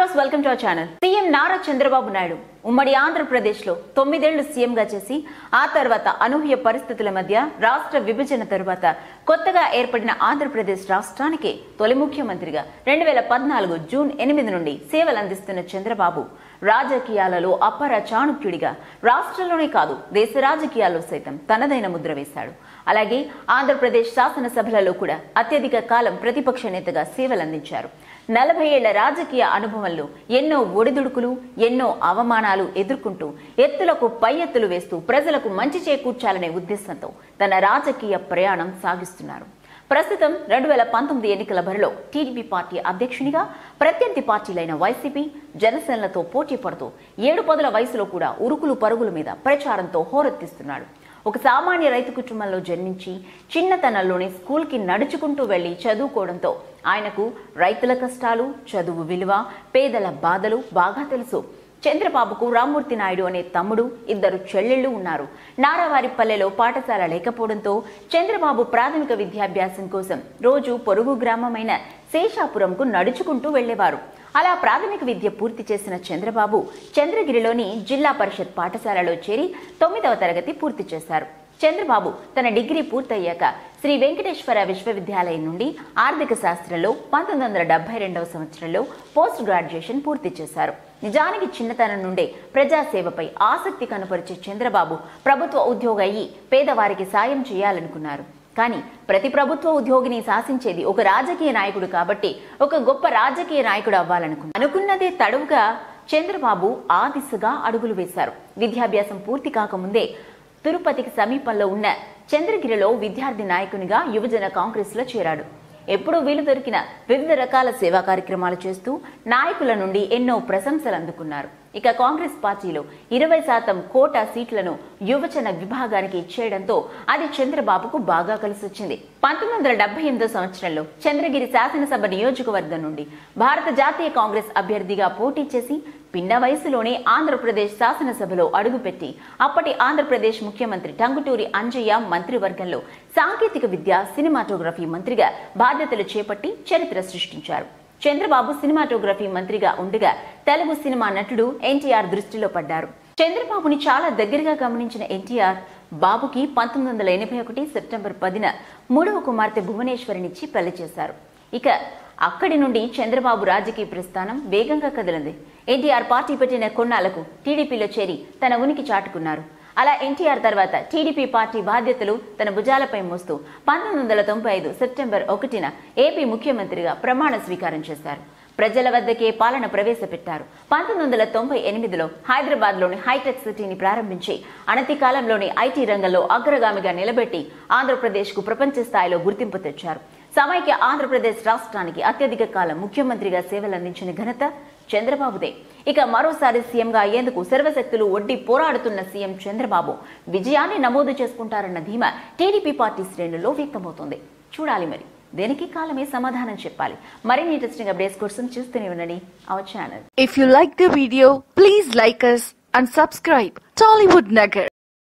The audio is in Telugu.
Viewers welcome to our channel. CM Nara Chandrababu Naidu ఉమ్మడి ఆంధ్రప్రదేశ్ లో 9 ఏళ్లు సీఎంగా చేసి ఆ తర్వాత అనూహ్య పరిస్థితుల మధ్య రాష్ట్ర విభజన తరువాత కొత్తగా ఏర్పడిన ఆంధ్రప్రదేశ్ రాష్ట్రానికి తొలి ముఖ్యమంత్రిగా 2014 జూన్ 8 నుండి సేవలు అందిస్తున్న చంద్రబాబు రాజకీయాలలో అపర చాణుక్యుడిగా రాష్ట్రంలోనే కాదు దేశ రాజకీయాల్లో సైతం తనదైన ముద్ర వేశాడు. అలాగే ఆంధ్రప్రదేశ్ శాసనసభలలో కూడా అత్యధిక కాలం ప్రతిపక్ష నేతగా సేవలందించారు. 40 ఏళ్ల రాజకీయ అనుభవంలో ఎన్నో ఒడిదుడుకులు, ఎన్నో అవమానాలు ఎదుర్కొంటూ ఎత్తులకు పై ఎత్తులు వేస్తూ ప్రజలకు మంచి చేకూర్చాలనే ఉద్దేశంతో తన రాజకీయ ప్రయాణం సాగిస్తున్నారు. ప్రస్తుతం 2019 ఎన్నికల బరిలో టీడీపీ పార్టీ అధ్యక్షునిగా ప్రత్యర్థి పార్టీలైన వైసీపీ, జనసేనలతో పోటీ పడుతూ 7 పదుల వయసులో కూడా ఉరుకులు పరుగుల మీద ప్రచారంతో హోరెత్తిస్తున్నాడు. ఒక సామాన్య రైతు కుటుంబంలో జన్మించి చిన్నతనంలోనే స్కూల్కి నడుచుకుంటూ వెళ్లి చదువుకోవడంతో ఆయనకు రైతుల కష్టాలు, చదువు విలువ, పేదల బాధలు బాగా తెలుసు. చంద్రబాబుకు రామ్మూర్తి నాయుడు అనే తమ్ముడు, 2 చెల్లెళ్లు ఉన్నారు. నారావారిపల్లెలో పాఠశాల లేకపోవడంతో చంద్రబాబు ప్రాథమిక విద్యాభ్యాసం కోసం రోజు పొరుగు గ్రామమైన శేషాపురంకు నడుచుకుంటూ వెళ్లేవారు. అలా ప్రాథమిక విద్య పూర్తి చేసిన చంద్రబాబు చంద్రగిరిలోని జిల్లా పరిషత్ పాఠశాలలో చేరి 9వ తరగతి పూర్తి చేశారు. చంద్రబాబు తన డిగ్రీ పూర్తయ్యాక శ్రీ వెంకటేశ్వర విశ్వవిద్యాలయం నుండి ఆర్థిక శాస్త్రంలో 1972వ సంవత్సరంలో పోస్ట్ గ్రాడ్యుయేషన్ పూర్తి చేశారు. నిజానికి చిన్నతనం నుండే ప్రజాసేవపై ఆసక్తి కనపరిచే చంద్రబాబు ప్రభుత్వ ఉద్యోగి అయ్యి పేదవారికి సాయం చేయాలనుకున్నారు. కానీ ప్రతి ప్రభుత్వ ఉద్యోగిని శాసించేది ఒక రాజకీయ నాయకుడు కాబట్టి ఒక గొప్ప రాజకీయ నాయకుడు అనుకున్నదే తడువుగా చంద్రబాబు ఆ దిశగా అడుగులు వేశారు. విద్యాభ్యాసం పూర్తి కాకముందే తిరుపతికి సమీపంలో ఉన్న చంద్రగిరిలో విద్యార్థి నాయకునిగా యువజన కాంగ్రెస్ లో చేరాడు. ఎప్పుడూ వీలు దొరికిన వివిధ రకాల సేవా కార్యక్రమాలు చేస్తూ నాయకుల నుండి ఎన్నో ప్రశంసలు అందుకున్నారు. ఇక కాంగ్రెస్ పార్టీలో 20% కోటా సీట్లను యువజన విభాగానికి ఇచ్చేయడంతో అది చంద్రబాబుకు బాగా కలిసొచ్చింది. 1978 సంవత్సరంలో చంద్రగిరి శాసనసభ నియోజకవర్గం నుండి భారత జాతీయ కాంగ్రెస్ అభ్యర్థిగా పోటీ చేసి పిన్న వయసులోనే ఆంధ్రప్రదేశ్ శాసనసభలో అడుగుపెట్టి అప్పటి ఆంధ్రప్రదేశ్ ముఖ్యమంత్రి టంగుటూరి అంజయ్య మంత్రివర్గంలో సాంకేతిక విద్య, సినిమాటోగ్రఫీ మంత్రిగా బాధ్యతలు చేపట్టి చరిత్ర సృష్టించారు. చంద్రబాబు సినిమాటోగ్రఫీ మంత్రిగా ఉండగా తెలుగు సినిమా నటుడు ఎన్టీఆర్ దృష్టిలో పడ్డారు. చంద్రబాబుని చాలా దగ్గరగా గమనించిన ఎన్టీఆర్ బాబుకి 1981 సెప్టెంబర్ 10న 3వ కుమార్తె భువనేశ్వరినిచ్చి పెళ్లి చేశారు. ఇక అక్కడి నుండి చంద్రబాబు రాజకీయ ప్రస్థానం వేగంగా కదిలింది. ఎన్టీఆర్ పార్టీ పెట్టిన కొన్నాళ్లకు టీడీపీలో చేరి తన ఉనికి చాటుకున్నారు. అలా ఎన్టీఆర్ తర్వాత టీడీపీ పార్టీ బాధ్యతలు తన భుజాలపై మోస్తూ 1995 సెప్టెంబర్ 1న ఏపీ ముఖ్యమంత్రిగా ప్రమాణ స్వీకారం చేశారు. ప్రజల వద్దకే పాలన ప్రవేశపెట్టారు. 1998లో హైదరాబాద్లోని హైటెక్ సిటీని ప్రారంభించి అనతి కాలంలోని ఐటీ రంగంలో అగ్రగామిగా నిలబెట్టి ఆంధ్రప్రదేశ్కు ప్రపంచ స్థాయిలో గుర్తింపు తెచ్చారు. సమైక్య ఆంధ్రప్రదేశ్ రాష్ట్రానికి అత్యధిక కాలం ముఖ్యమంత్రిగా సేవలందించిన ఘనత చంద్రబాబుదే. ఇక మరోసారి సీఎంగా అయ్యేందుకు సర్వశక్తులు ఒడ్డి పోరాడుతున్న సీఎం చంద్రబాబు విజయాన్ని నమోదు చేసుకుంటారన్న ధీమా టీడీపీ పార్టీ శ్రేణుల్లో వ్యక్తమవుతోంది. చూడాలి మరి, దేనికి కాలమే సమాధానం చెప్పాలి. మరిన్ని ఇంట్రెస్టింగ్ అప్డేట్స్ కోసం చూస్తూనే ఉండండి our channel. If you like the video, please like us and subscribe Tollywood Nagar.